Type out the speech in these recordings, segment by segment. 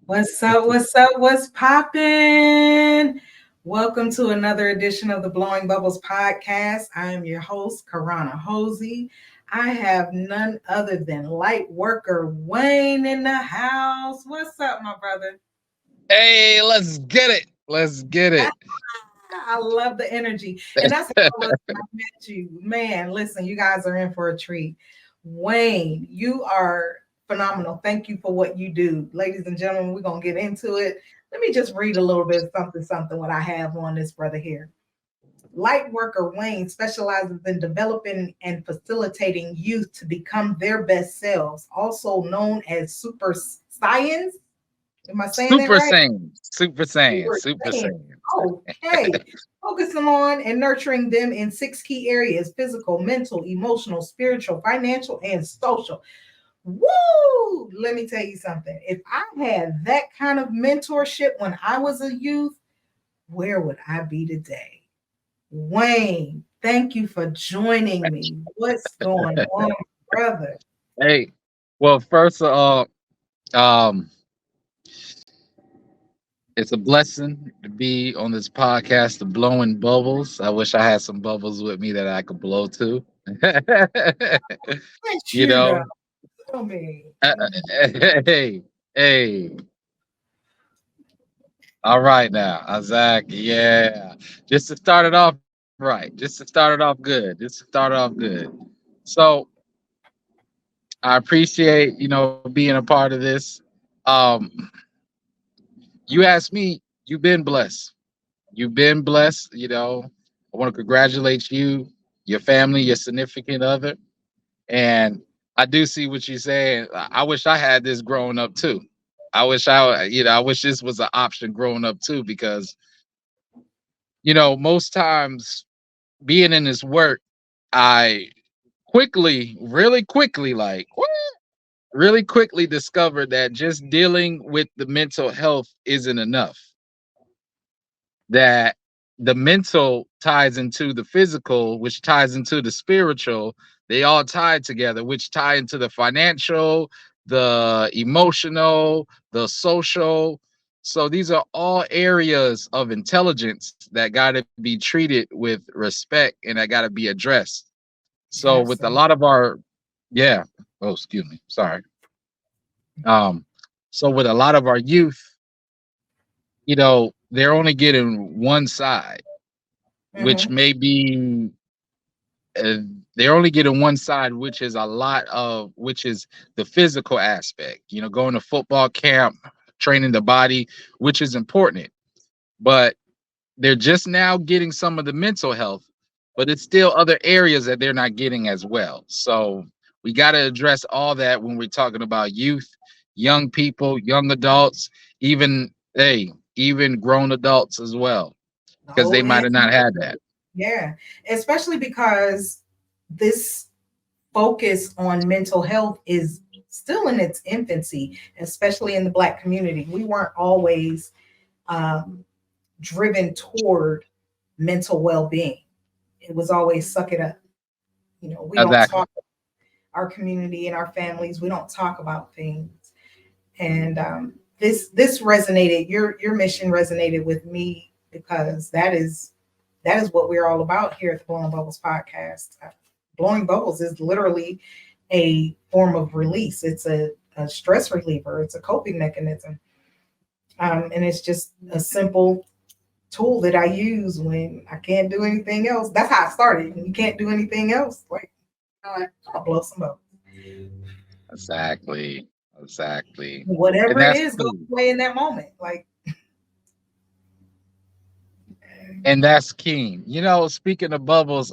What's up? What's up? What's poppin'? Welcome to another edition of the Blowing Bubbles podcast. I am your host, Karana Hosey. I have none other than Lightworker Wayne in the house. What's up, my brother? Hey, let's get it. Let's get it. I love the energy. And that's how I was when I met you. Man, listen, you guys are in for a treat. Wayne, you are phenomenal. Thank you for what you do. Ladies and gentlemen, we're going to get into it. Let me just read a little bit of something what I have on this brother here. Lightworker Wayne specializes in developing and facilitating youth to become their best selves, also known as super science. Am I saying that Super right? Saiyan. Super Saiyan. Super Super Saiyan. Saiyan. Okay. Focusing on and nurturing them in 6 key areas: physical, mental, emotional, spiritual, financial, and social. Woo! Let me tell you something. If I had that kind of mentorship when I was a youth, where would I be today? Wayne, thank you for joining me. What's going on, brother? Hey, well, first of all, um, it's a blessing to be on this podcast of blowing bubbles. I wish I had some bubbles with me that I could blow to. Let you you know. know, Tell me. hey, hey. All right now, Isaac. Yeah, just to start it off right. Just to start it off good. Just to start it off good. So I appreciate being a part of this. Um, you asked me, you've been blessed. You've been blessed. I want to congratulate you, your family, your significant other, and I do see what you're saying. I wish I had this growing up too. I wish this was an option growing up too, because most times being in this work, I really quickly, like what? Really quickly discovered that just dealing with the mental health isn't enough. That the mental ties into the physical, which ties into the spiritual. They all tie together, which tie into the financial, the emotional, the social. So these are all areas of intelligence that got to be treated with respect and that got to be addressed. So with a Absolutely. lot of our, yeah, oh, excuse me, sorry. Um, so with a lot of our youth, they're only getting one side, which Mm-hmm. may be uh, they're only getting one side, which is which is the physical aspect. Going to football camp, training the body, which is important, but they're just now getting some of the mental health, but it's still other areas that they're not getting as well. So we got to address all that when we're talking about youth, young people, young adults, even even grown adults as well, because they Oh, might and have not had that. yeah, especially because this focus on mental health is still in its infancy, especially in the Black community. We weren't always um, driven toward mental well being, it was always suck it up. We don't Exactly. talk, our community and our families, we don't talk about things. And this resonated, your mission resonated with me because that is what we're all about here at the Blowing Bubbles podcast. Blowing bubbles is literally a form of release. It's a stress reliever. It's a coping mechanism, and it's just a simple tool that I use when I can't do anything else. That's how I started. When you can't do anything else, like I'll blow some bubbles. Exactly. Exactly. And Whatever it that's is, goes key. away in that moment. Like, And that's key. Speaking of bubbles,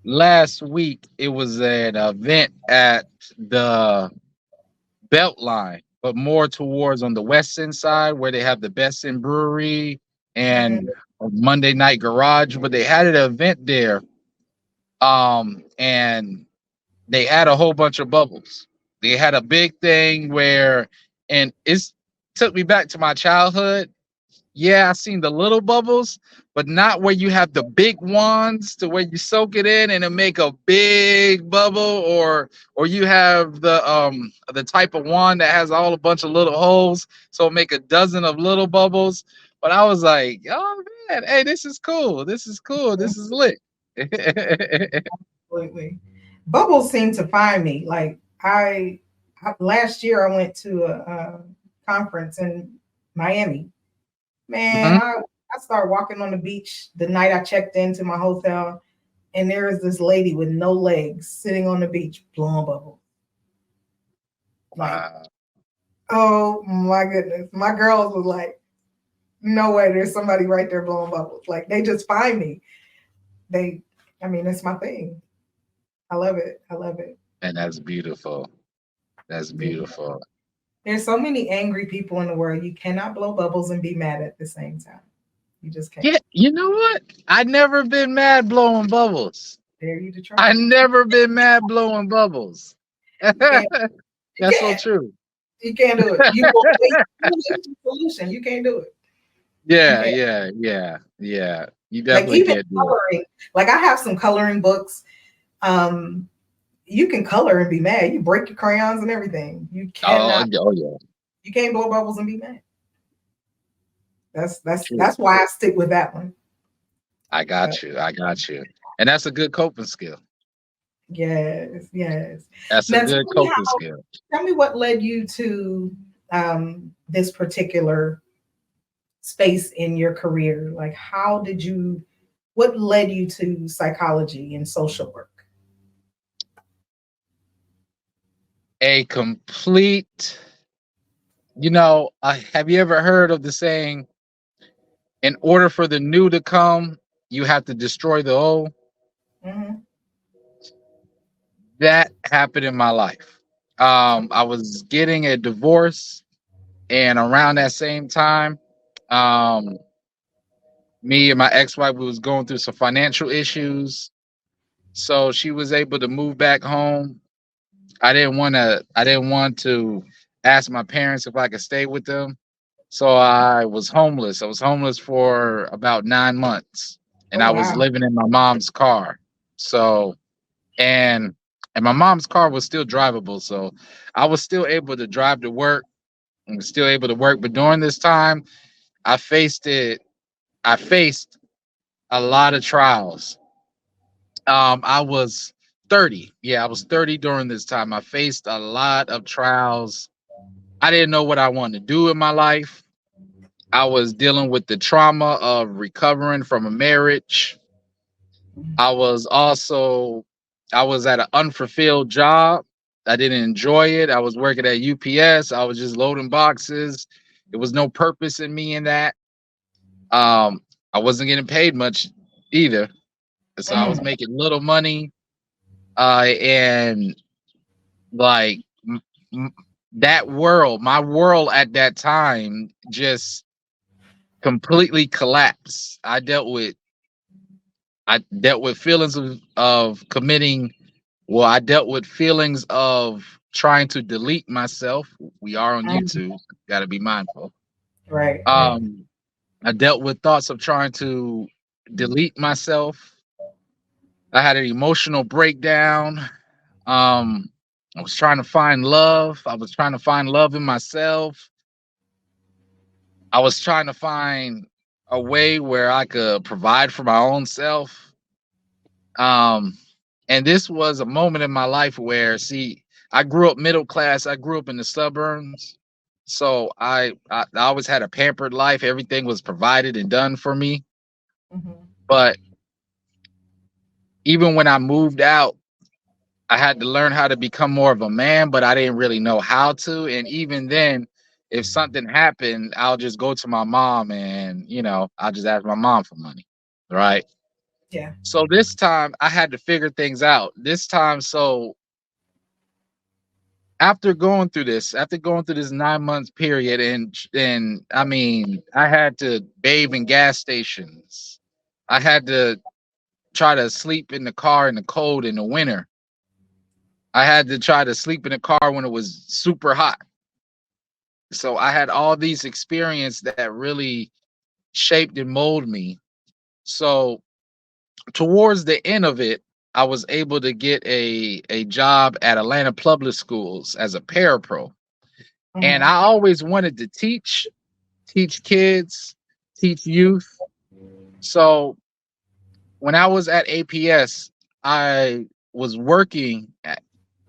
last week it was an event at the Beltline, but more towards on the West End side where they have the Best in Brewery mhm. and Monday Night Garage. But they had an event there, and they had a whole bunch of bubbles. They had a big thing where, and it's took me back to my childhood. Yeah, I seen the little bubbles, but not where you have the big ones to where you soak it in and it make a big bubble, or you have the type of wand that has all a bunch of little holes, so make a dozen of little bubbles. But I was like, oh man, hey, this is cool. This is cool. This is lit. Absolutely. Bubbles seem to find me. Like last year I went to a conference in Miami. Man, Mhm. I started walking on the beach the night I checked into my hotel, and there is this lady with no legs sitting on the beach blowing bubbles. Like, Wow. oh my goodness. My girls was like, no way, there's somebody right there blowing bubbles. Like they just find me. They I mean, it's my thing. I love it. I love it. And that's beautiful. That's Yeah. beautiful. There's so many angry people in the world. You cannot blow bubbles and be mad at the same time. You just can't. Yeah, you know what? I never been mad blowing bubbles. Dare you to try. I never been mad blowing bubbles. You can't. You That's so can't. true. You can't do it. You will waste the solution. You can't do it. You Yeah, can't. yeah, yeah, yeah. You Like definitely even can't do it. coloring. Like I have some coloring books. Um, you can color and be mad. You break your crayons and everything. You Oh, cannot. oh yeah, You can't blow bubbles and be mad. That's that's true. that's why I stick with that one. I Uh, got you. I got you. And that's a good coping skill. yes, yes. That's a Now good coping skill. tell me what led you to this particular space in your career. Like, how did you? What led you to psychology and social work? A complete, have you ever heard of the saying, in order for the new to come, you have to destroy the old? Hmm. That happened in my life. I was getting a divorce, and around that same time, um, me and my ex-wife we was going through some financial issues. So she was able to move back home. I didn't want to ask my parents if I could stay with them. So I was homeless. I was homeless for about 9 months, and Oh I was wow. living in my mom's car. So and and my mom's car was still drivable, so I was still able to drive to work and was still able to work. But during this time, I faced it. I faced a lot of trials. I was 30. Yeah, I was 30 during this time. I faced a lot of trials. I didn't know what I wanted to do in my life. I was dealing with the trauma of recovering from a marriage. I was also I was at an unfulfilled job. I didn't enjoy it. I was working at UPS. I was just loading boxes. There was no purpose in me in that. Um, I wasn't getting paid much either. So I was Mm, making little money. And like m- m- that world, my world at that time just completely collapsed. I dealt with feelings of committing. Well, I dealt with feelings of trying to delete myself. We are on mm. YouTube. Got to be mindful. Right, right. Um, I dealt with thoughts of trying to delete myself. I had an emotional breakdown. Um, I was trying to find love. I was trying to find love in myself. I was trying to find a way where I could provide for my own self. Um, and this was a moment in my life where, see, I grew up middle class. I grew up in the suburbs, so I always had a pampered life. Everything was provided and done for me. Hmm. But even when I moved out, I had to learn how to become more of a man, but I didn't really know how to. And even then, if something happened, I'll just go to my mom and, I'll just ask my mom for money. Right. Yeah. So this time I had to figure things out. This time, so after going through this 9 months period, and I mean, I had to bathe in gas stations. I had to try to sleep in the car in the cold in the winter. I had to try to sleep in the car when it was super hot. So I had all these experiences that really shaped and molded me. So towards the end of it, I was able to get a job at Atlanta Public Schools as a parapro. And Mhm. I always wanted to teach kids, teach youth. So when I was at APS, I was working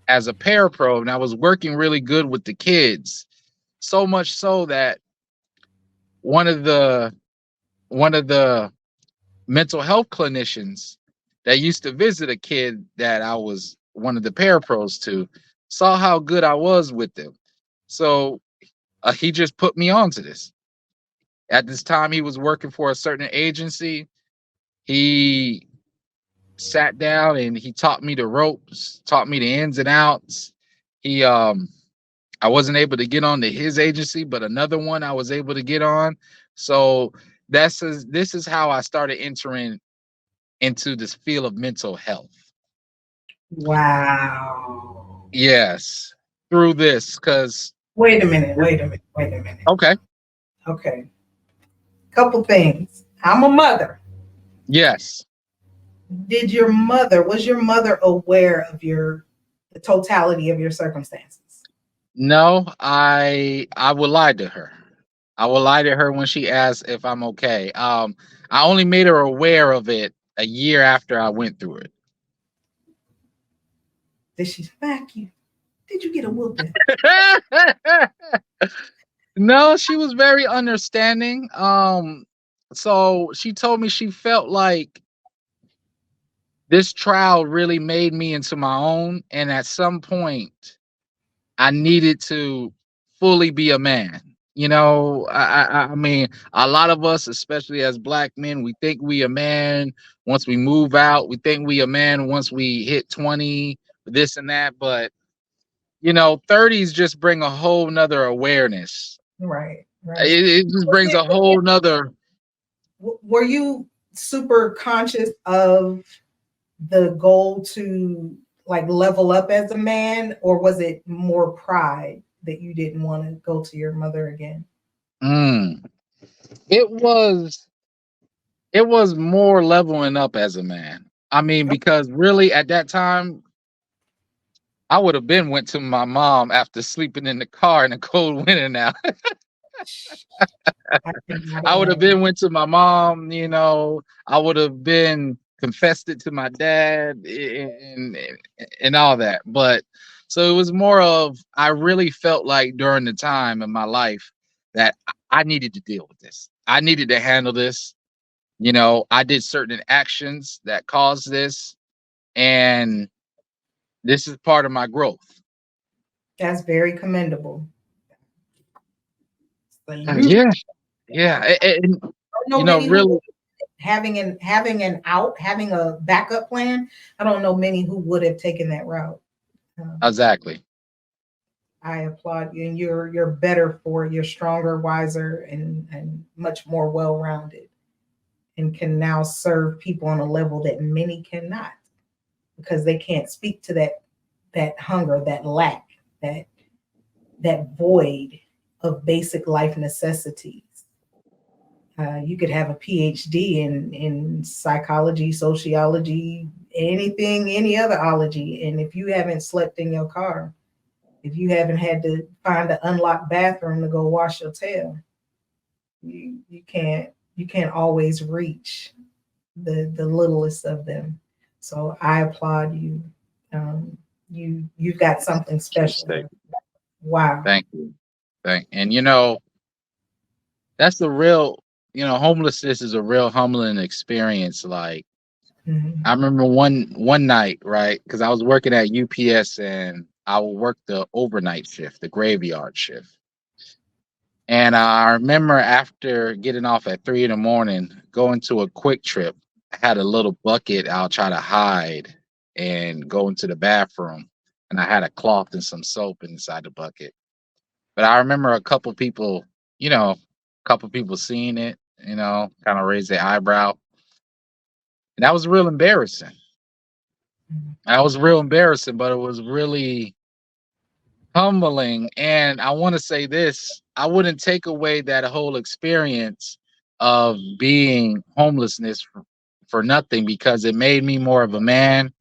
as a parapro and I was working really good with the kids. So much so that one of the one of the mental health clinicians that used to visit a kid that I was one of the parapros to saw how good I was with them. So he just put me onto this. At this time, he was working for a certain agency. He sat down and he taught me the ropes, taught me the ins and outs. He I wasn't able to get on to his agency, but another one I was able to get on. So this is how I started entering into this field of mental health. Wow. Yes, through this, because Wait a minute. Wait a minute. Wait a minute. okay, Okay. Couple things. I'm a mother. yes, Was your mother aware of the totality of your circumstances? no, I would lie to her. I will lie to her when she asks if I'm okay. I only made her aware of it a year after I went through it. Did she smack you? Did you get a whooping? No, she was very understanding. So she told me she felt like this trial really made me into my own, and at some point, I needed to fully be a man. You know, I mean, a lot of us, especially as black men, we think we a man once we move out. We think we a man once we hit 20, this and that. But you know, 30s just bring a whole nother awareness. Right, right. It just brings a whole nother. Were you super conscious of the goal to like level up as a man, or was it more pride that you didn't want to go to your mother again? Mm, it was it was more leveling up as a man. I mean, because really at that time, I would have been went to my mom after sleeping in the car in a cold winter now. I cannot I would have imagine. been went to my mom, you know, I would have been confessed it to my dad and all that. But so it was more of I really felt like during the time in my life that I needed to deal with this. I needed to handle this. You know, I did certain actions that caused this, and this is part of my growth. That's very commendable. Salute. Yeah, yeah, and, I don't know you know, many who really, having a backup plan. I don't know many who would have taken that route. Um, exactly. I applaud you, and you're better for it. You're stronger, wiser, and much more well rounded, and can now serve people on a level that many cannot because they can't speak to that hunger, that lack, that that void of basic life necessities. You could have a PhD in psychology, sociology, anything, any other ology, and if you haven't slept in your car, if you haven't had to find an unlocked bathroom to go wash your tail, you can't always reach the littlest of them. So I applaud you. You've got something special Mistake. there. Wow. Thank you. And you know, that's the real, you know, homelessness is a real humbling experience. Like I Mhm. remember one night, right? Because I was working at UPS and I would work the overnight shift, the graveyard shift. And I remember after getting off at 3 in the morning, going to a quick trip, I had a little bucket I'll try to hide and go into the bathroom. And I had a cloth and some soap inside the bucket. But I remember a couple people, you know, a couple people seeing it, you know, kind of raise their eyebrow. And that was real embarrassing. That was real embarrassing, but it was really humbling. And I want to say this, I wouldn't take away that whole experience of being homelessness for nothing, because it made me more of a man.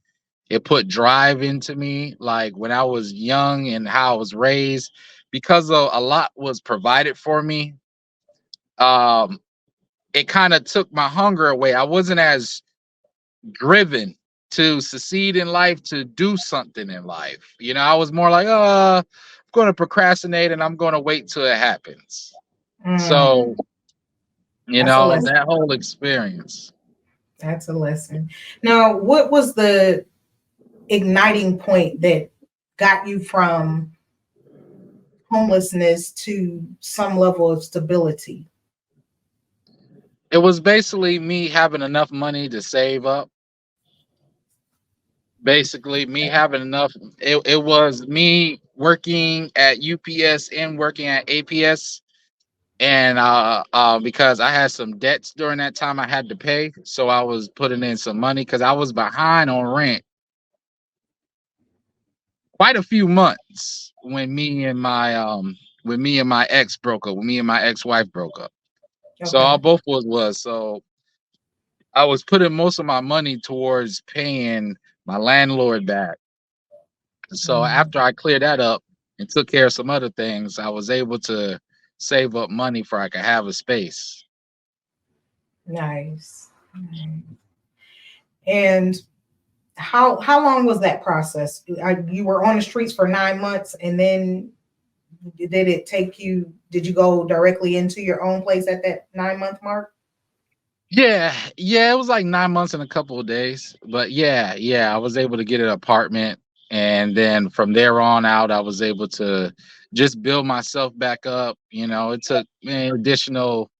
It put drive into me, like when I was young and how I was raised, because a lot was provided for me. Um, it kind of took my hunger away. I wasn't as driven to succeed in life, to do something in life. I was more like, I'm going to procrastinate and I'm going to wait till it happens. Mm, So, that's a lesson. that whole experience. That's a lesson. Now, what was the igniting point that got you from homelessness to some level of stability? It was basically me having enough money to save up. Basically, me having enough. It was me working at UPS and working at APS, and because I had some debts during that time I had to pay, so I was putting in some money because I was behind on rent quite a few months when me and my ex broke up, when me and my ex-wife broke up. So all Okay. both was so I was putting most of my money towards paying my landlord back. So Mm, after I cleared that up and took care of some other things, I was able to save up money for I could have a space. nice. Nice. And how long was that process? You were on the streets for 9 months, and then did it take you? Did you go directly into your own place at that 9 month mark? Yeah, it was like 9 months and a couple of days. But yeah, I was able to get an apartment. And then from there on out, I was able to just build myself back up. It took me additional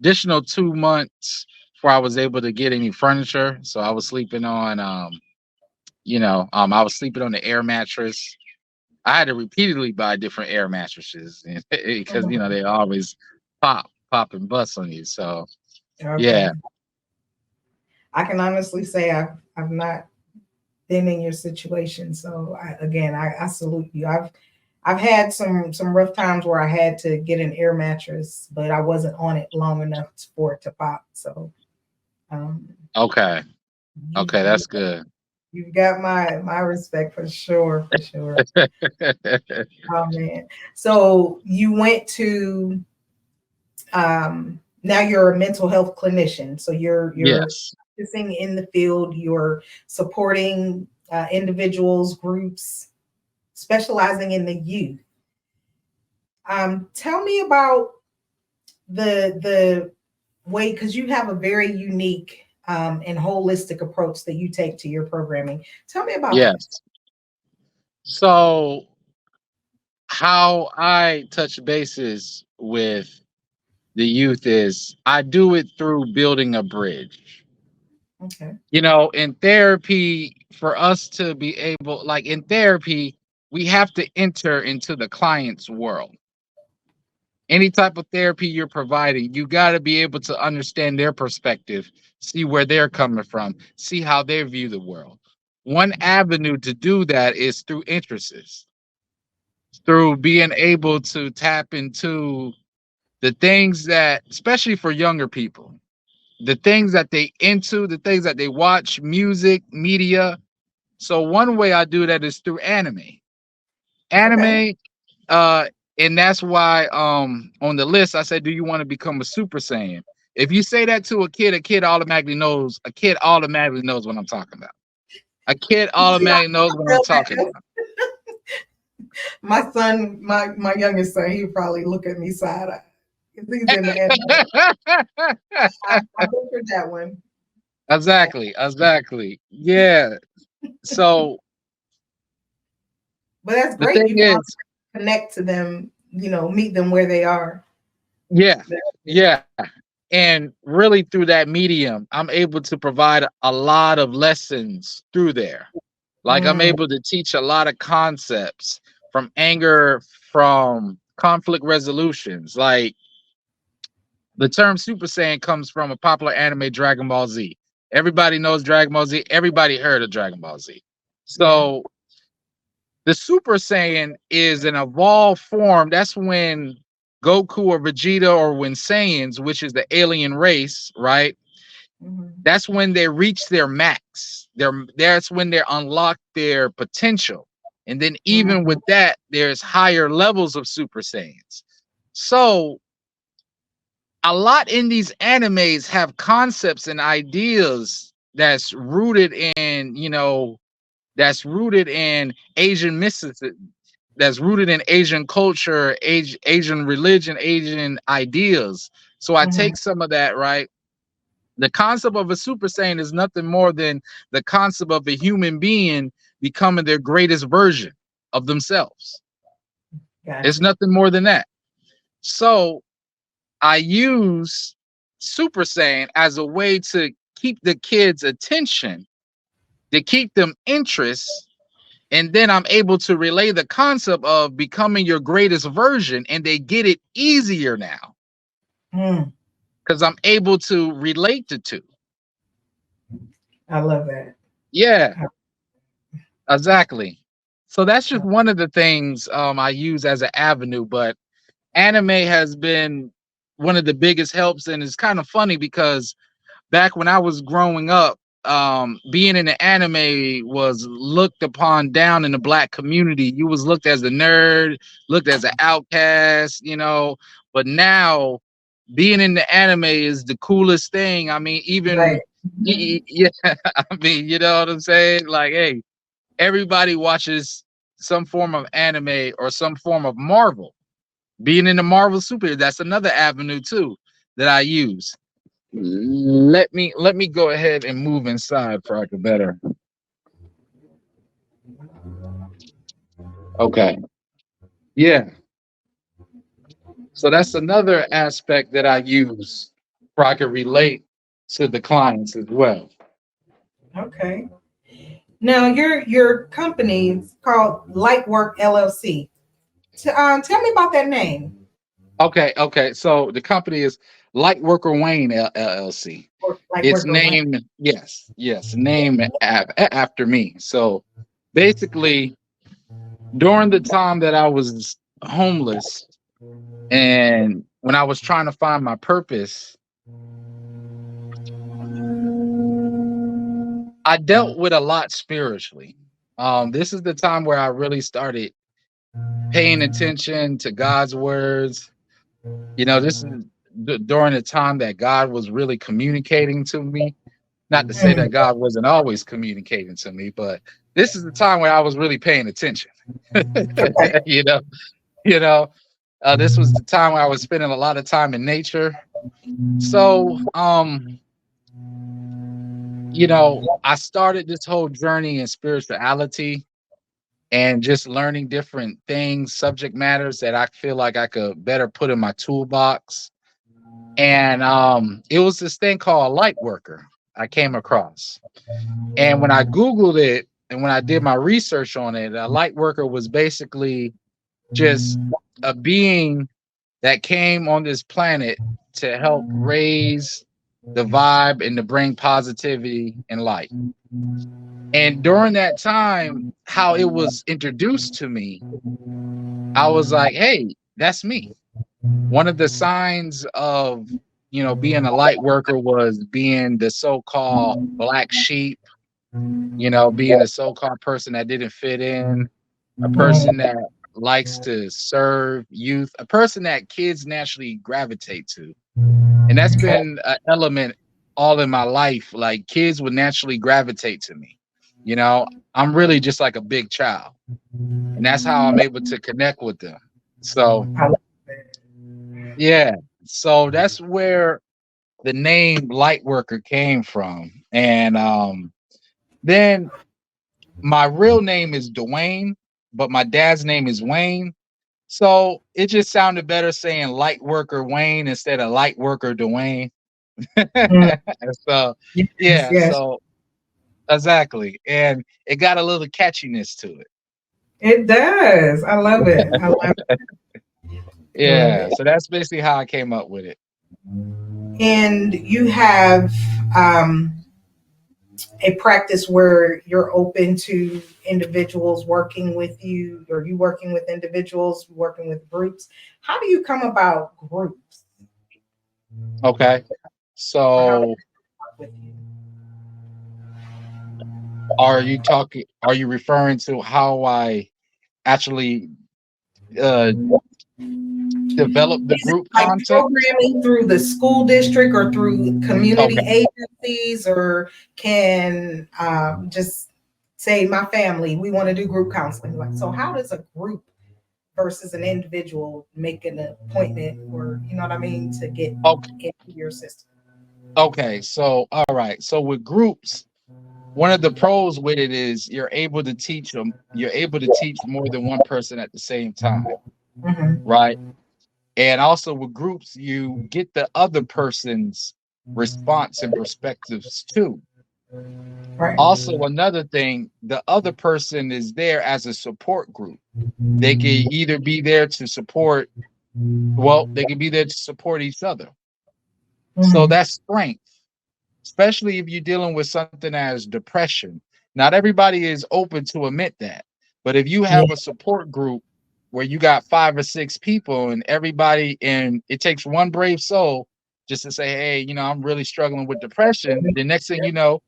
2 months before I was able to get any furniture. So I was sleeping on I was sleeping on the air mattress. I had to repeatedly buy different air mattresses because Mhm. they always pop and bust on you. So Okay. yeah. I can honestly say I've not been in your situation. So I salute you. I've had some rough times where I had to get an air mattress, but I wasn't on it long enough for it to pop. So um, Okay. you Okay, you that's good. you've got my respect for sure, for sure. Oh man. So you went to now you're a mental health clinician. So you're Yes. practicing in the field, you're supporting individuals, groups, specializing in the youth. Tell me about the way, because you have a very unique and holistic approach that you take to your programming. Tell me about that. Yes. So how I touch bases with the youth is I do it through building a bridge. Okay. In therapy, for us to be able, like in therapy, we have to enter into the client's world. Any type of therapy you're providing, you got to be able to understand their perspective, see where they're coming from, see how they view the world. One avenue to do that is through interests, through being able to tap into the things that, especially for younger people, the things that they into, the things that they watch, music, media. So one way I do that is through anime. Okay. Anime, uh, and that's why on the list I said, do you want to become a Super Saiyan? If you say that to a kid automatically knows what I'm talking about. A kid See, automatically knows I what I'm felt talking that. My son, my youngest son, he probably look at me side eye because he's in the anime. about. I butchered that one. Yeah. Exactly. Yeah. So But that's the great. thing You can is, also connect to them, meet them where they are. yeah, That's yeah. And really through that medium, I'm able to provide a lot of lessons through there. Like I'm mm, able to teach a lot of concepts from anger, from conflict resolutions. Like the term Super Saiyan comes from a popular anime, Dragon Ball Z. Everybody knows Dragon Ball Z. Everybody heard of Dragon Ball Z. yeah. So the Super Saiyan is an evolved form. That's when Goku or Vegeta or when Saiyans, which is the alien race, right? Mhm. That's when they reach their max. That's when they unlock their potential. And then even Mhm. with that, there's higher levels of Super Saiyans. So a lot in these animes have concepts and ideas that's rooted in, that's rooted in Asian mysticism, that's rooted in Asian culture, Asian religion, Asian ideas. So I Mhm. take some of that, right? The concept of a Super Saiyan is nothing more than the concept of a human being becoming their greatest version of themselves. It's Gotcha. nothing more than that. So I use Super Saiyan as a way to keep the kids' attention, to keep them interest, and then I'm able to relay the concept of becoming your greatest version, and they get it easier now Mm, because I'm able to relate the two. I love that. Yeah, exactly. So that's just one of the things I use as an avenue, but anime has been one of the biggest helps, and it's kind of funny because back when I was growing up, being in the anime was looked upon down in the black community. You was looked as a nerd, looked as an outcast, But now, being in the anime is the coolest thing. I mean, Right. even Mhm. yeah, I mean, you know what I'm saying? Like, hey, everybody watches some form of anime or some form of Marvel. Being in the Marvel superhero, that's another avenue too that I use. Let me go ahead and move inside for I can better. Okay. Yeah. So that's another aspect that I use for I can relate to the clients as well. Okay. Now your company is called Lightwork LLC. Tell me about that name. Okay. So the company is Lightworker Wayne LLC. Or It's Lightworker Wayne. named, yes, named after me. So basically, during the time that I was homeless and when I was trying to find my purpose, I dealt with a lot spiritually. This is the time where I really started paying attention to God's words. This is during the time that God was really communicating to me. Not to say Mm, that God wasn't always communicating to me, but this is the time where I was really paying attention. okay. you know, you know, this was the time where I was spending a lot of time in nature. So, I started this whole journey in spirituality and just learning different things, subject matters that I feel like I could better put in my toolbox. And it was this thing called a light worker I came across. And when I Googled it and when I did my research on it, a light worker was basically just a being that came on this planet to help raise the vibe and to bring positivity and light. And during that time, how it was introduced to me, I was like, hey, that's me. One of the signs of, being a light worker was being the so-called black sheep, being a so-called person that didn't fit in, a person Mm, that likes to serve youth, a person that kids naturally gravitate to. And that's okay. been an element all in my life. Like kids would naturally gravitate to me. You know, I'm really just like a big child. And that's how I'm able to connect with them. So I love it. yeah. So that's where the name Lightworker came from. And then my real name is Dwayne, but my dad's name is Wayne. So it just sounded better saying Lightworker Wayne instead of Lightworker Dwayne. Mm, So yes, yeah, yes. so exactly. And it got a little catchiness to it. It does. I love it. I love it. I love Yeah. it. So that's basically how I came up with it. And you have um, a practice where you're open to individuals working with you, or you working with individuals, working with groups. How do you come about groups? Okay. Or how do So they work with you? are you referring to how I actually uh develop the Is it group like concept? programming through the school district or through Okay. community agencies, or can just say my family, we want to do group counseling? Like, so how does a group versus an individual make an appointment, or you know what I mean, to get Okay. into your system? Okay. So all right. So with groups, one of the pros with it is you're able to teach more than one person at the same time, Hmm. right? And also with groups, you get the other person's response and perspectives too. Right. Also, another thing, the other person is there as a support group. They can either be there to support, well, they can be there to support each other. So Hmm. that's strength, especially if you're dealing with something as depression. Not everybody is open to admit that. But if you Yeah. have a support group where you got 5 or 6 people and everybody, and it takes one brave soul just to say, hey, I'm really struggling with depression. The next thing you know,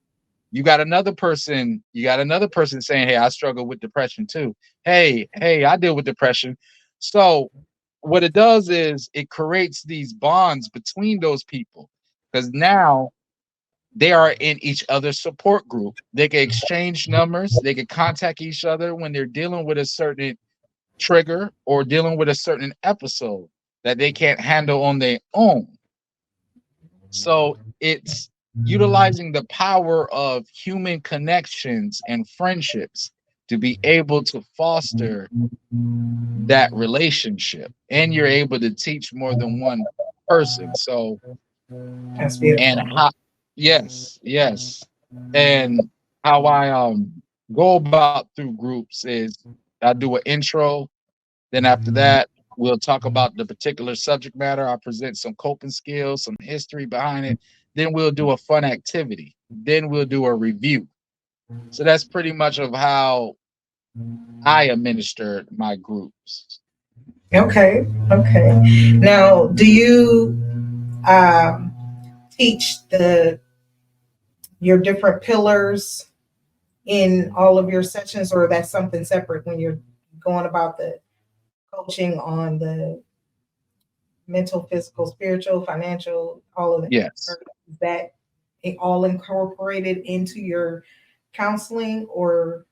you got another person saying, hey, I struggle with depression too. Hey, I deal with depression. So what it does is it creates these bonds between those people, because now they are in each other's support group. They can exchange numbers, they can contact each other when they're dealing with a certain trigger or dealing with a certain episode that they can't handle on their own. So it's utilizing the power of human connections and friendships to be able to foster that relationship. And you're able to teach more than one person. So, That's and beautiful. how, yes, yes. And how I go about through groups is I do an intro. Then after that, we'll talk about the particular subject matter. I present some coping skills, some history behind it. Then we'll do a fun activity. Then we'll do a review. So that's pretty much of how I administered my groups. Okay. Okay. Now, do you um, teach the your different pillars in all of your sessions, or that's something separate when you're going about the coaching on the mental, physical, spiritual, financial, all of it? Yes. Or is that it all incorporated into your counseling, or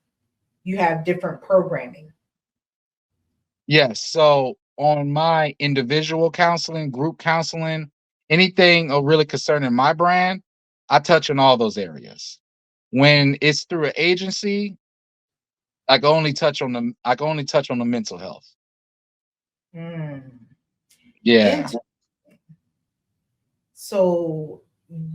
you have different programming? Yes. So on my individual counseling, group counseling, anything really concerning my brand, I touch on all those areas. When it's through an agency, I can only touch on the mental health. Mm. Yeah. And so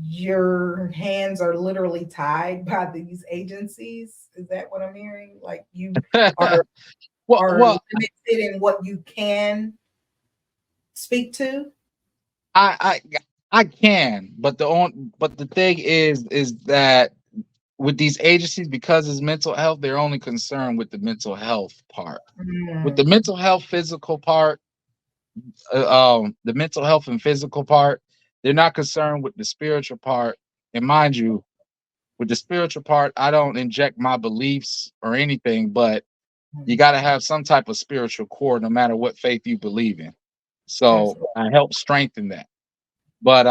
your hands are literally tied by these agencies. Is that what I'm hearing? Like you are well, are well, limited in what you can speak to? I I can, but the thing is that with these agencies, because it's mental health, they're only concerned with the mental health part. With the Mm. mental health physical part, the mental health and physical part, they're not concerned with the spiritual part. And mind you, with the spiritual part, I don't inject my beliefs or anything, but you got to have some type of spiritual core no matter what faith you believe in. So Absolutely. I help strengthen that. But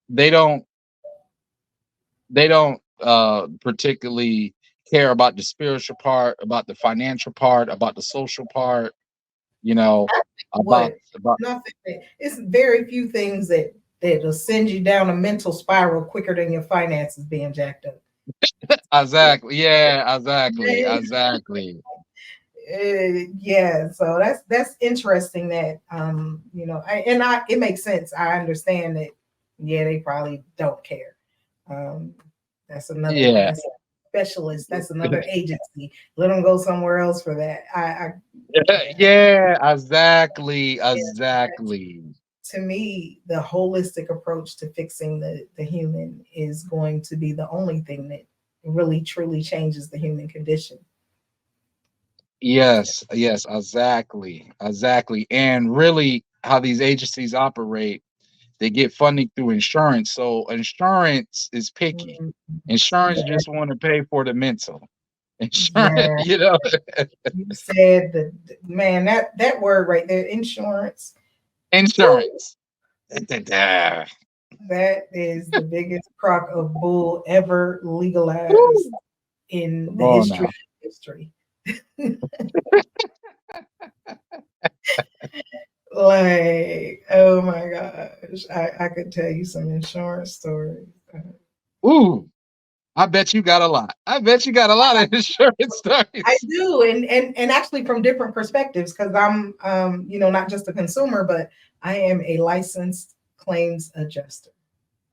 they don't they don't particularly care about the spiritual part, about the financial part, about the social part, you know, What? about Nothing. It's very few things that'll send you down a mental spiral quicker than your finances being jacked up. exactly. Yeah, exactly. Yeah, so that's interesting that it makes sense. I understand that. Yeah, they probably don't care. Um, Yeah. that's a specialist. That's another agency. Let them go somewhere else for that. Yeah, exactly, Yeah, exactly. to me, the holistic approach to fixing the human is going to be the only thing that really truly changes the human condition. Yes, yes, exactly, exactly. And really, how these agencies operate, they get funding through insurance. So insurance is picky. Mm, Insurance yeah, just want to pay for the mental. Insurance, yeah. you know, You said that, man. That word right there, insurance. Woo, insurance. Da-da-da. that is the biggest crock of bull ever legalized Woo. in Come the on history now. of history. Like, oh my gosh, I could tell you some insurance stories. Ooh, I bet you got a lot. I bet you got a lot of insurance I stories. do, and actually from different perspectives, because I'm not just a consumer, but I am a licensed claims adjuster.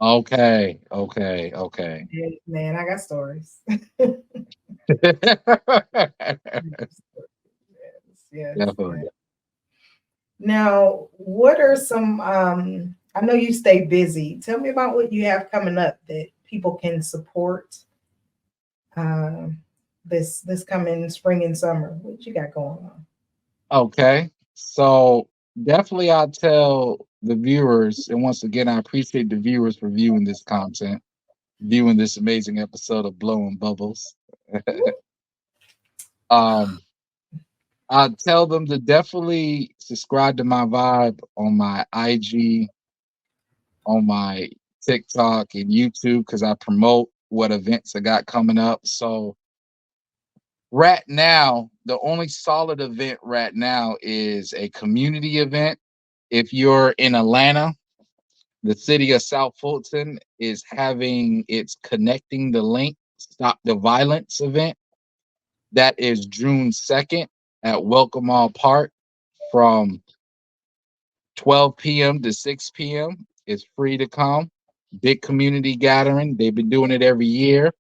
Okay, okay, okay. And, man, I got stories. Yes, yes, yes. Definitely. Now, what are some I know you stay busy. Tell me about what you have coming up that people can support um this coming spring and summer. What you got going on? Okay. So definitely I tell the viewers, and once again, I appreciate the viewers for viewing this content, viewing this amazing episode of Blowing Bubbles. um, I tell them to definitely subscribe to my vibe on my IG, on my TikTok and YouTube because I promote what events I got coming up. So right now, the only solid event right now is a community event. If you're in Atlanta, the city of South Fulton is having its Connecting the Link Stop the Violence event. That is June 2nd at Welcome All Park from 12 p.m. to 6 p.m. It's free to come. Big community gathering. They've been doing it every year.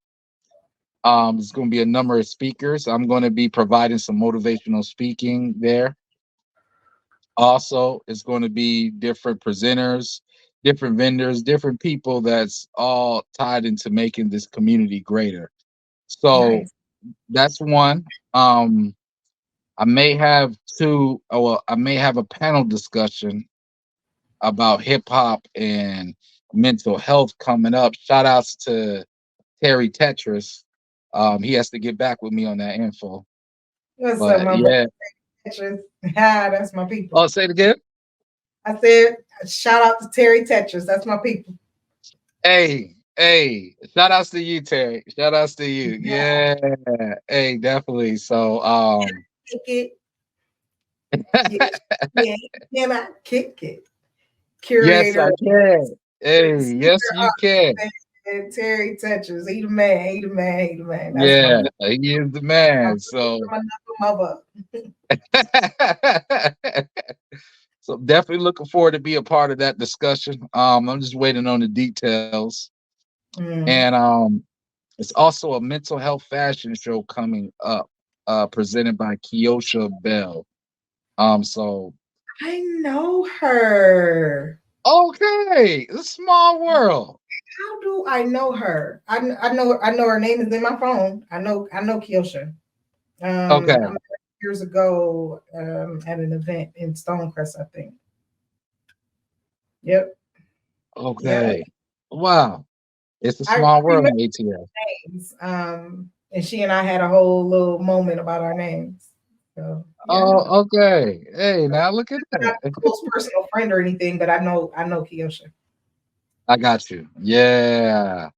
There's going to be a number of speakers. I'm going to be providing some motivational speaking there. Also, it's going to be different presenters, different vendors, different people that's all tied into making this community greater. So Nice. that's one. I may have two, well, I may have a panel discussion about hip hop and mental health coming up. Shout outs to Terry Tetris. He has to get back with me on that info. What's up, But my brother? yeah. Tetris? Ah, that's my people. Oh, say it again. I said, shout out to Terry Tetris. That's my people. Hey, hey, shout outs to you, Terry. Shout outs to you. Yeah, Yeah. Hey, definitely. So kick it. Yeah, yeah, can I kick it? yes, I Curator, can. Hey, yes, speaker, you can. and Terry Tetris. He the man. He the man. He the man. That's my Yeah, boy. he is the My man. brother, So my knuckle mother. so definitely looking forward to be a part of that discussion. I'm just waiting on the details. Mm. And it's also a mental health fashion show coming up, presented by Keosha Bell. So I know her. okay, it's a small world. How do I know her? I know her name is in my phone. I know Kiosha. I Okay, met her years ago at an event in Stonecrest, I think. Yep. Yeah. okay. Wow, it's a I small world remember in ATL. names. And she and I had a whole little moment about our names. So yeah. Oh, okay. Hey, now look at Not that. a close personal friend or anything, but I know Kiosha. I got you. Yeah.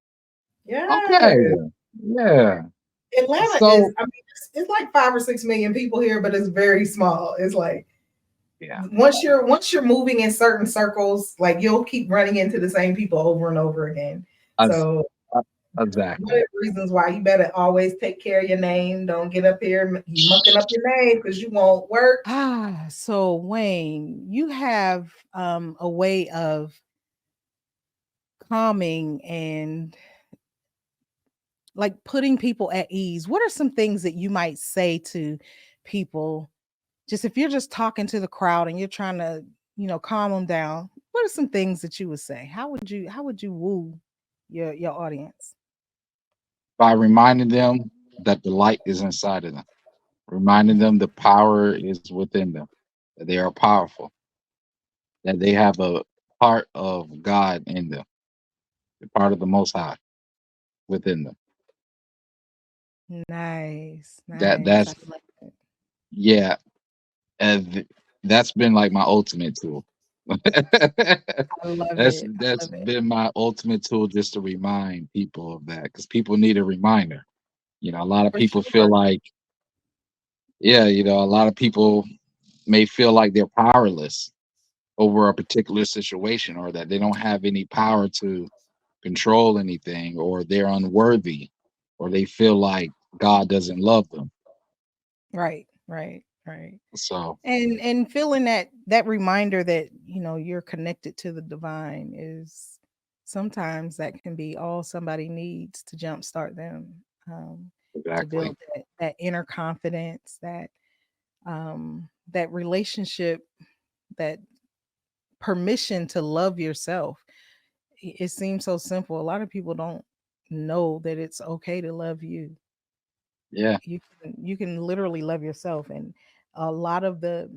Yeah. Okay. Yeah. Atlanta is, So I mean, it's like 5 or 6 million people here, but it's very small. It's like yeah. once you're moving in certain circles, like you'll keep running into the same people over and over again. As, So uh, one of exactly. the reasons why you better always take care of your name. Don't get up here you mucking up your name because you won't work. So Wayne, you have a way of calming and like putting people at ease. What are some things that you might say to people just if you're just talking to the crowd and you're trying to, calm them down? What are some things that you would say? How would you woo your audience? by reminding them that the light is inside of them, reminding them the power is within them, that they are powerful, that they have a part of God in them, the part of the Most High within them. Nice, That nice. I that's love it. yeah, and that's been like my ultimate tool. I love that's it. I that's love it. been my ultimate tool, just to remind people of that, because people need a reminder. A lot of For people feel sure. like, yeah, a lot of people may feel like they're powerless over a particular situation, or that they don't have any power to control anything, or they're unworthy, or they feel like God doesn't love them. Right, right, right. So And feeling that reminder that you're connected to the divine is sometimes that can be all somebody needs to jumpstart them, to exactly. build that inner confidence, that relationship, that permission to love yourself. It seems so simple. A lot of people don't know that it's okay to love you. Yeah. You can literally love yourself. And a lot of the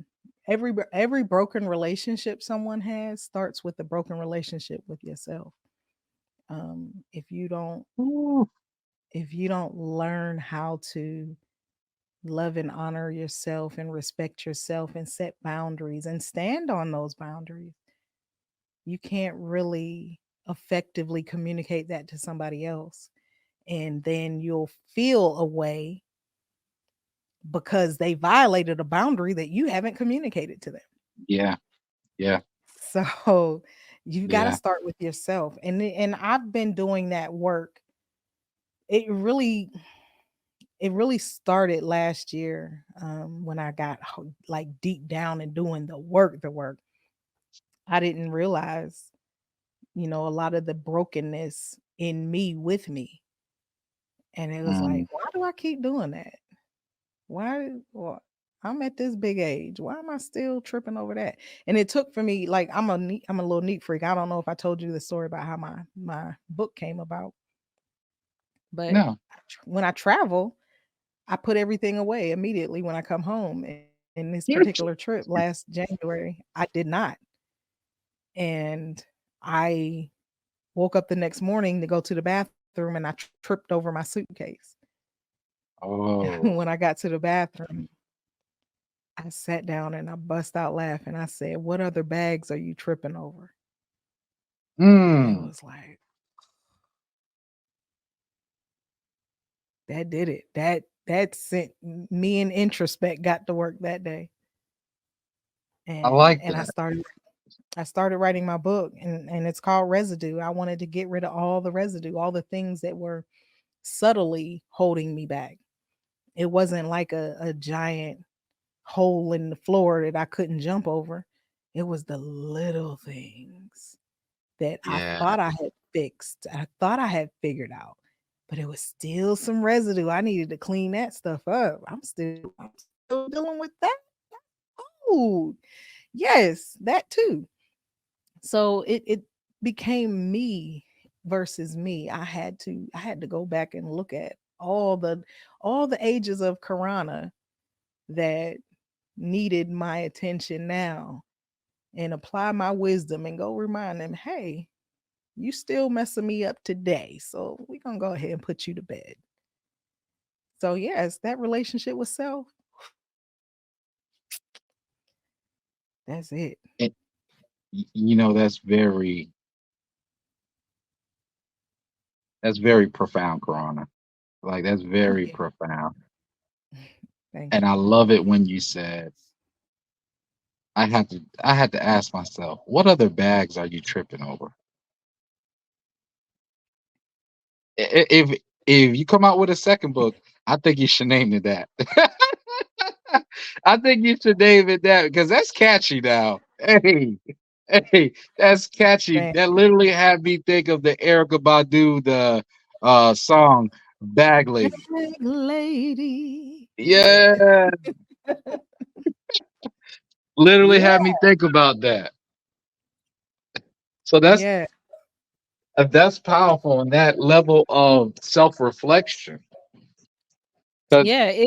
every broken relationship someone has starts with a broken relationship with yourself. If you don't Ooh, learn how to love and honor yourself and respect yourself and set boundaries and stand on those boundaries, you can't really effectively communicate that to somebody else. And then you'll feel a way because they violated a boundary that you haven't communicated to them. yeah. Yeah. So you got to Yeah. start with yourself. And I've been doing that work. It really started last year, when I got like deep down and doing the work. I didn't realize, a lot of the brokenness in me with me. And it was Mm, like, why do I keep doing that? Why? Well, I'm at this big age. Why am I still tripping over that? And it took for me, like, I'm a little neat freak. I don't know if I told you the story about how my book came about, but no. when I travel, I put everything away immediately when I come home. In this particular trip last January, I did not, and I woke up the next morning to go to the bathroom, and I tripped over my suitcase. Oh. When I got to the bathroom, I sat down and I bust out laughing. I said, "What other bags are you tripping over?" And it Mm. was like, that did it. That sent me in introspect, got to work that day. I And like and I that. started I started writing my book, and it's called Residue. I wanted to get rid of all the residue, all the things that were subtly holding me back. It wasn't like a giant hole in the floor that I couldn't jump over. It was the little things that I Yeah. thought I had fixed. I thought I had figured out, but it was still some residue. I needed to clean that stuff up. I'm still dealing with that. Oh, yes, that too. So it became me versus me. I had to go back and look at all the ages of Karana that needed my attention now, and apply my wisdom and go remind them, hey, you still messing me up today. So we're gonna go ahead and put you to bed. So yes, that relationship with self, that's it. It, that's very profound, Corona. Like, that's Thank very you. profound. Thank And you. I love it when you said, I had to ask myself, what other bags are you tripping over? If you come out with a second book, I think you should name it that. I think you should name it that, because that's catchy now. Hey, hey, that's catchy. Thank That you. literally had me think of the Erica Badu, the song Bag Lady. Bag lady. Yeah. Yeah, literally Yeah. had me think about that. So that's Yeah. That's powerful, and that level of self-reflection. Because Yeah,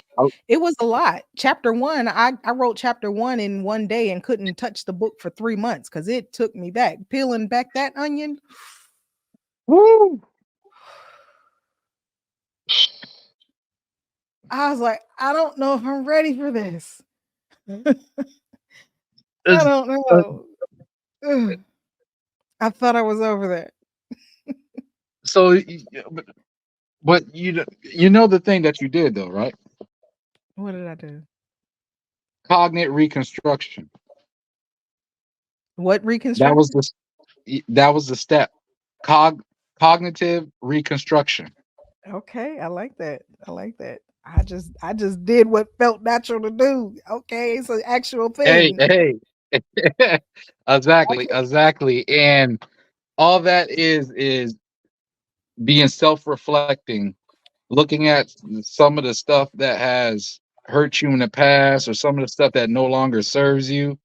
it was a lot. Chapter one, I wrote chapter one in one day and couldn't touch the book for 3 months because it took me back. Peeling back that onion, woo, I was like, I don't know if I'm ready for this. I it's, don't uh, know. Ugh. I thought I was over that. so, but you know the thing that you did though, right? What did I do? Cognate reconstruction. What That was reconstruction? that was the step. Cog Cognitive reconstruction. Okay, I like that. I like that. I just did what felt natural to do. Okay, it's an actual Hey, thing. hey. Exactly, exactly. And all that is being self-reflecting, looking at some of the stuff that has hurt you in the past or some of the stuff that no longer serves you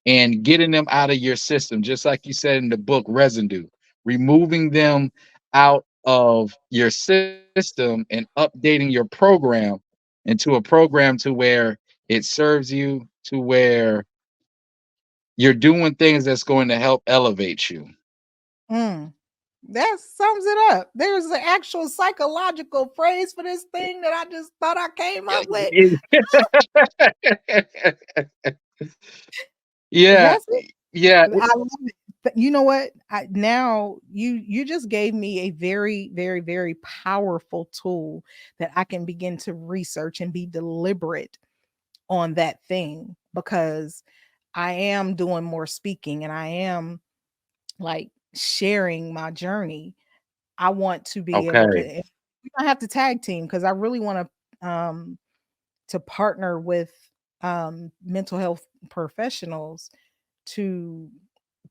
and getting them out of your system, just like you said in the book Residue, removing them out of your system and updating your program into a program to where it serves you, to where you're doing things that's going to help elevate you. Mm, that sums it up. There's an actual psychological phrase for this thing that I just thought I came up with. Yeah, That's it. yeah, I love it. You know what? Now you just gave me a very, very, very powerful tool that I can begin to research and be deliberate on that thing because I am doing more speaking and I am like sharing my journey. I want to be able to, okay, and we don't have to tag team because I really want to partner with mental health professionals to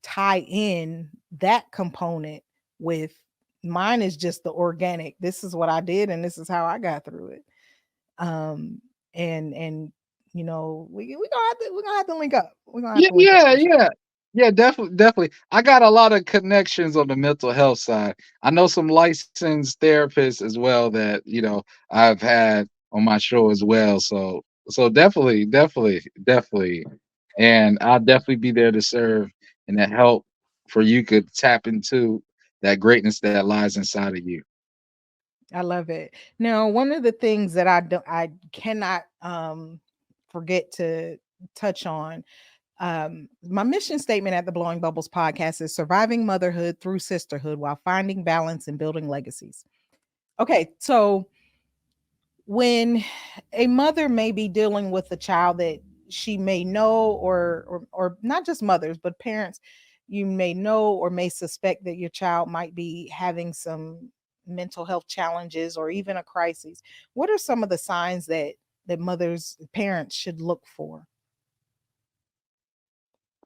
tie in that component with mine is just the organic. This is what I did and this is how I got through it. Um and we're gonna have to link up. We're gonna have yeah, to link up yeah, for sure. yeah. Yeah, definitely, definitely. I got a lot of connections on the mental health side. I know some licensed therapists as well that, I've had on my show as well. So definitely, definitely, definitely. And I'll definitely be there to serve and to help for you could tap into that greatness that lies inside of you. I love it. Now, one of the things that I cannot forget to touch on, my mission statement at the Blowing Bubbles podcast is surviving motherhood through sisterhood while finding balance and building legacies. Okay, so when a mother may be dealing with a child that she may know or not just mothers but parents, you may know or may suspect that your child might be having some mental health challenges or even a crisis. What are some of the signs that mothers parents should look for?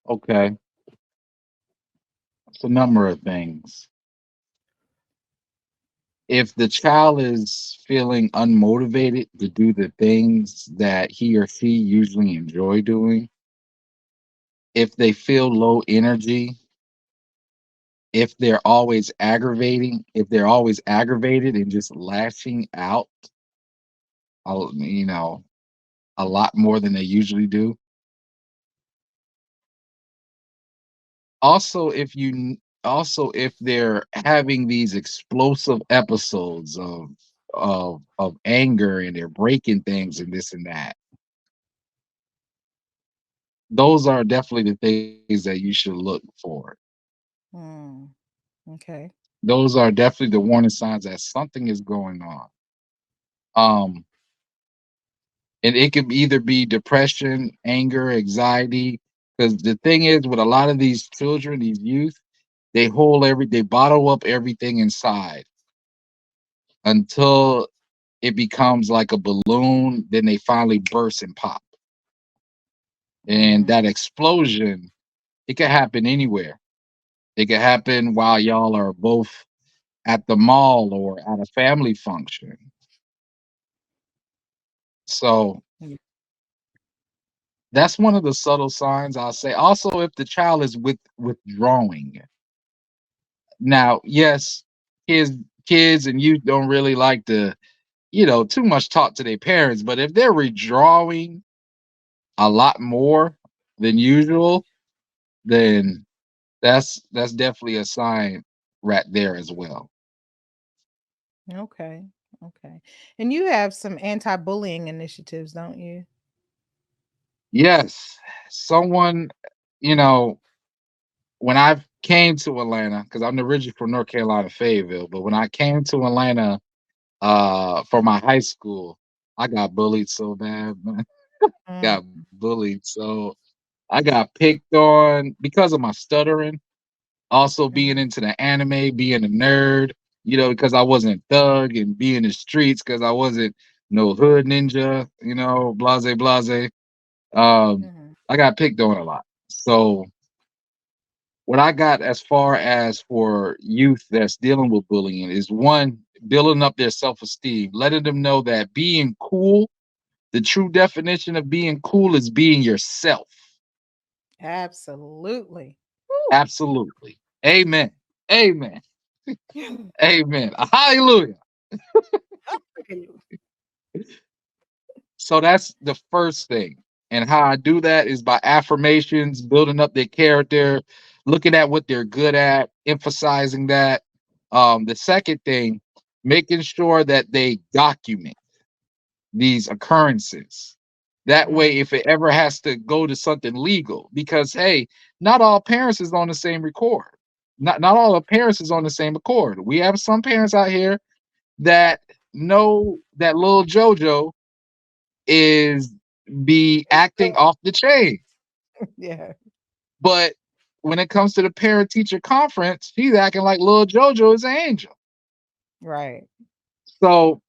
Okay. It's a number of things. If the child is feeling unmotivated to do the things that he or she usually enjoy doing, if they feel low energy, if they're always aggravated and just lashing out, you know, a lot more than they usually do. Also, if they're having these explosive episodes of anger and they're breaking things and this and that, those are definitely the things that you should look for. Hmm, okay. Those are definitely the warning signs that something is going on. Um, and it could either be depression, anger, anxiety. Because the thing is, with a lot of these children, these youth, they bottle up everything inside until it becomes like a balloon. Then they finally burst and pop. And Hmm, that explosion, it could happen anywhere. It could happen while y'all are both at the mall or at a family function. So yeah. that's one of the subtle signs I'll say. Also, if the child is withdrawing, Now, yes, kids kids and youth don't really like to, too much talk to their parents, but if they're withdrawing a lot more than usual, then that's definitely a sign right there as well. Okay. Okay. And you have some anti-bullying initiatives, don't you? Yes, someone, you know, when I came to Atlanta, because I'm originally from North Carolina, Fayetteville, but when I came to Atlanta for my high school, I got bullied so bad, man. Got Mm, bullied. So I got picked on because of my stuttering, also being mhm, into the anime, being a nerd, because I wasn't thug and be in the streets because I wasn't no hood ninja, blase blase. mhm. I got picked on a lot. So what I got as far as for youth that's dealing with bullying is one, building up their self-esteem, letting them know that being cool, the true definition of being cool is being yourself. Absolutely. Absolutely. Amen. Amen. Woo. Amen. Hallelujah. So that's the first thing. And how I do that is by affirmations, building up their character, looking at what they're good at, emphasizing that. The second thing, making sure that they document these occurrences. That way, Mm, if it ever has to go to something legal, because hey, not all parents is on the same record. Not all the parents is on the same accord. We have some parents out here that know that little JoJo is be it's acting off the chain. yeah, But when it comes to the parent teacher conference, she's acting like little JoJo is an angel. right. So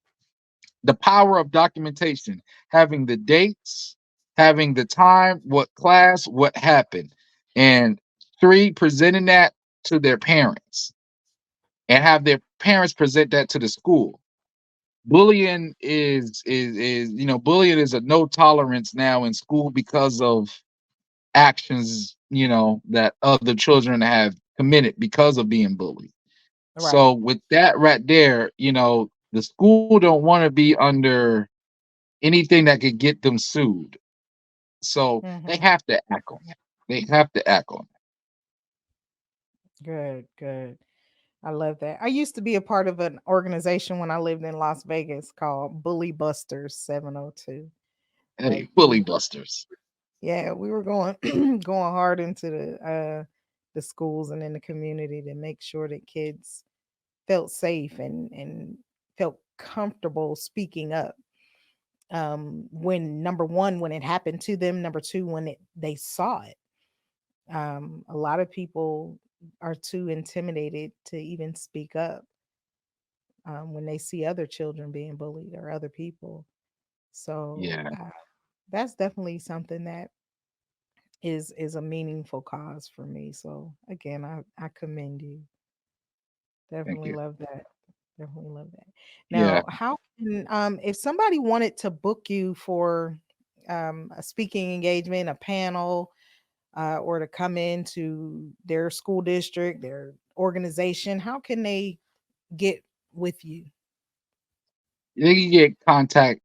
the power of documentation, having the dates, having the time, what class, what happened, and three, presenting that to their parents and have their parents present that to the school. Bullying is bullying is a no tolerance now in school because of actions that other children have committed because of being bullied. So Right. with that right there, the school don't want to be under anything that could get them sued. So they Hmm. have to act on it. They have to act on Good, good. I love that. I used to be a part of an organization when I lived in Las Vegas called Bully Busters 702. it. Hey, Like bully busters. yeah, we were going going hard into the schools and in the community to make sure that kids felt safe and felt comfortable speaking up. When number one, when it happened to them, number two, when they saw it. A lot of people are too intimidated to even speak up when they see other children being bullied or other people. So Yeah, that's definitely something that is a meaningful cause for me. So again, I commend you. thank Definitely you. love that. Definitely love that. Yeah, Now, how can if somebody wanted to book you for a speaking engagement, a panel, or to come into their school district, their organization, how can they get with you? they can get contact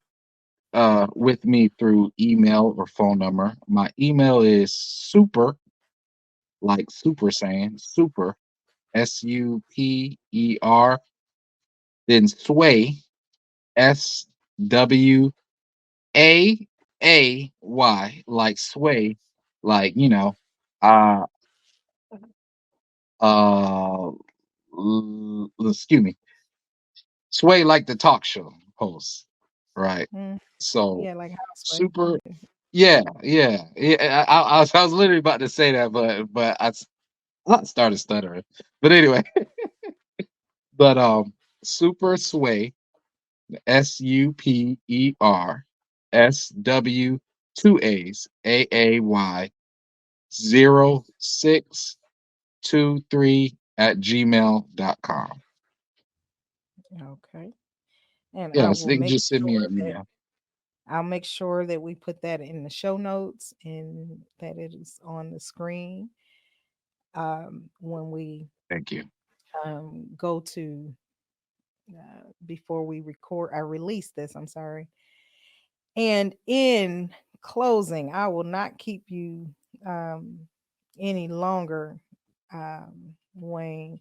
with me through email or phone number. My email is super, like super saying super, SUPER, then sway, SWAAY, like sway, like uh uh excuse me, sway like the talk show host, right? Mm, So yeah, like houseway. super, yeah. I was literally about to say that, but I started stuttering. But anyway, but super sway, SUPER, two A's, AAY 0623 at gmail.com. Okay. And I Yes, will they can make just send me sure an that email. we put that in the show notes and that it is on the screen when we Thank you. go to before we record. I release this. I'm sorry. And in closing, I will not keep you um, any longer, Wayne.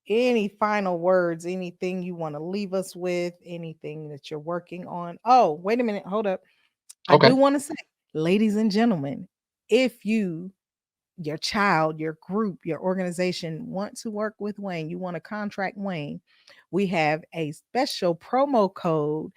Any final words, anything you want to leave us with, anything that you're working on? Oh, wait a minute. Hold up. I Okay. do want to say, ladies and gentlemen, if you, your child, your group, your organization want to work with Wayne, you want to contract Wayne, we have a special promo code.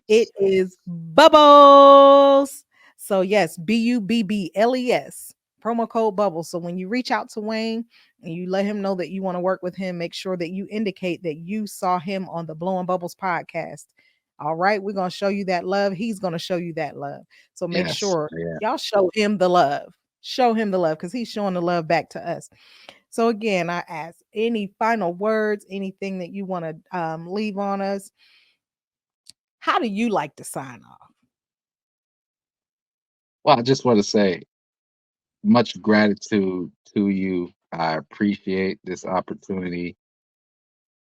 It Yes. is Bubbles. So yes, Bubbles. Promo code Bubbles. So when you reach out to Wayne and you let him know that you want to work with him, make sure that you indicate that you saw him on the Blowing Bubbles podcast. All right, we're gonna show you that love. He's gonna show you that love. So make Yes. sure Yeah. y'all show him the love. Show him the love because he's showing the love back to us. So again, I ask any final words, anything that you want to leave on us. How do you like to sign off? Well, I just want to say much gratitude to you. I appreciate this opportunity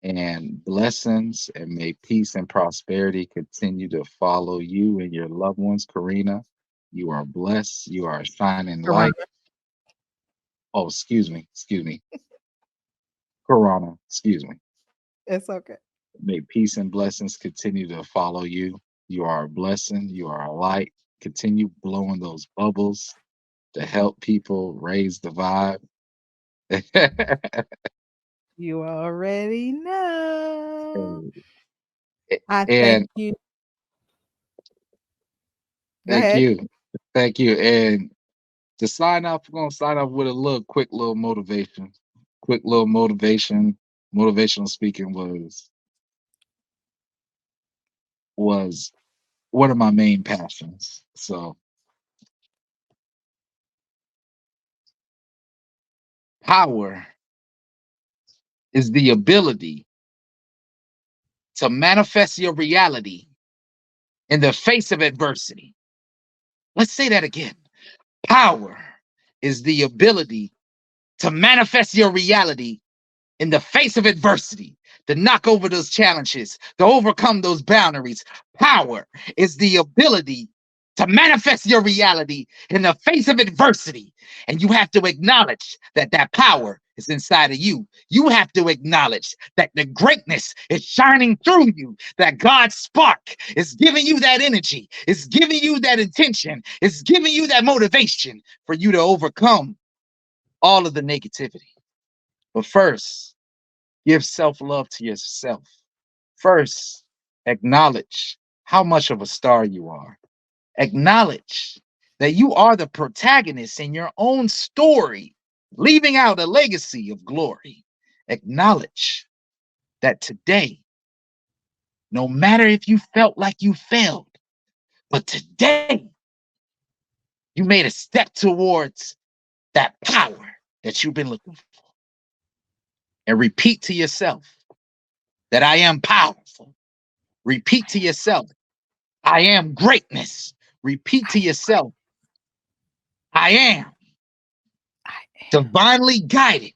and blessings, and may peace and prosperity continue to follow you and your loved ones, Karina. You are blessed. You are a shining light. Corona. Oh, excuse me, Corona. Excuse me. It's okay. May peace and blessings continue to follow you. You are a blessing. You are a light. Continue blowing those bubbles to help people raise the vibe. You already know. and, I thank and you. Go thank ahead. you. Thank you. And to sign off, we're gonna sign off with a little quick little motivation. Quick little motivation. Motivational speaking was one of my main passions. So power is the ability to manifest your reality in the face of adversity. Let's say that again. Power is the ability to manifest your reality in the face of adversity, to knock over those challenges, to overcome those boundaries. Power is the ability to manifest your reality in the face of adversity. And you have to acknowledge that that power is inside of you. You have to acknowledge that the greatness is shining through you, that God's spark is giving you that energy, is giving you that intention, is giving you that motivation for you to overcome all of the negativity. But first, give self love to yourself. First, acknowledge how much of a star you are. Acknowledge that you are the protagonist in your own story, leaving out a legacy of glory. Acknowledge that today, no matter if you felt like you failed, but today you made a step towards that power that you've been looking for. And repeat to yourself that I am powerful. Repeat to yourself, I am greatness. Repeat to yourself, I am I am divinely guided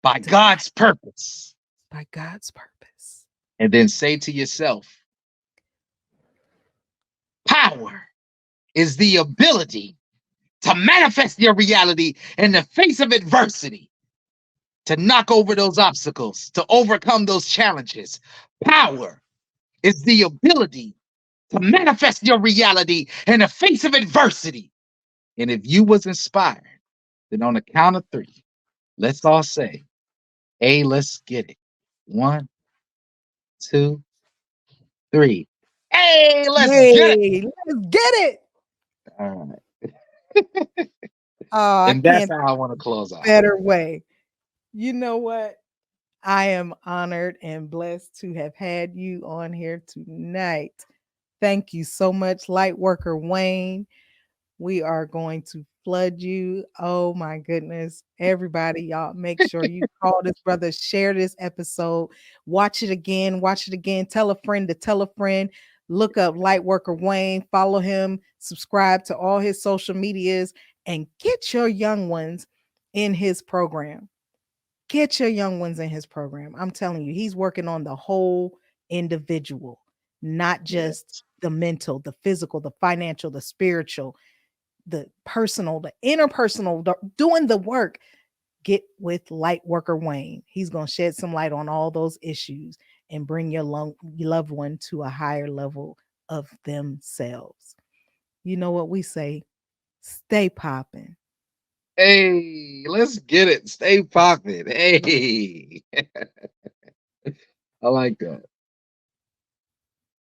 by divided God's purpose. by God's purpose. And then say to yourself, power is the ability to manifest your reality in the face of adversity, to knock over those obstacles, to overcome those challenges. Power is the ability to manifest your reality in the face of adversity. And if you was inspired, then on the count of three, let's all say, hey, let's get it. One, two, three. Hey, let's get it. Hey, let's get it. All right. Oh, I And that's can't how I want to close think of a out. better way. You know what? I am honored and blessed to have had you on here tonight. Thank you so much, Lightworker Wayne. We are going to flood you. Oh my goodness. Everybody, y'all, make sure you call this brother, share this episode, watch it again, tell a friend to tell a friend. Look up Lightworker Wayne, follow him, subscribe to all his social medias, and get your young ones in his program. Get your young ones in his program. I'm telling you, he's working on the whole individual, not just the mental, the physical, the financial, the spiritual, the personal, the interpersonal, doing the work. Get with Lightworker Wayne. He's going to shed some light on all those issues and bring your loved one to a higher level of themselves. You know what we say? Stay popping. Hey, let's get it. Stay popping. Hey, I like that.